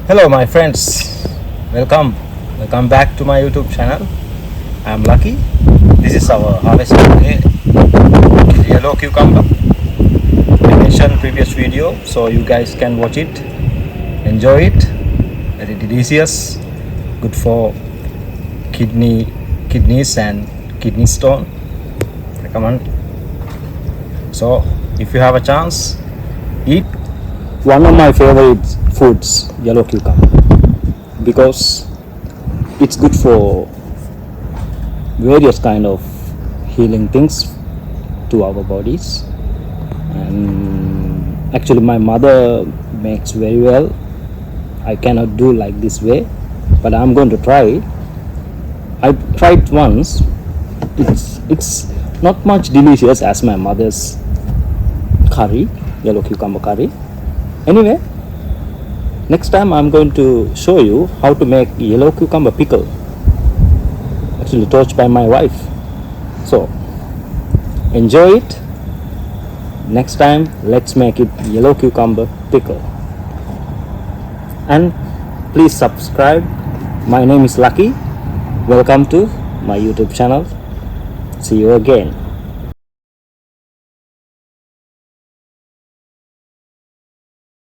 Hello, my friends. Welcome back to my YouTube channel. I'm Lucky. This is our harvest today. Yellow cucumber. I mentioned previous video, so you guys can watch it, enjoy it. Very delicious, good for kidneys and kidney stone. Recommend. So, if you have a chance, eat. One of my favorite foods, yellow cucumber, because it's good for various kind of healing things to our bodies. And actually my mother makes very well. I cannot do like this way, but I'm going to try it. I tried once. It's not much delicious as my mother's curry, yellow cucumber curry. Anyway, next time I'm going to show you how to make yellow cucumber pickle, actually taught by my wife. So enjoy it. Next time let's make it yellow cucumber pickle. And please subscribe. My name is Lucky. Welcome to my YouTube channel. See you again.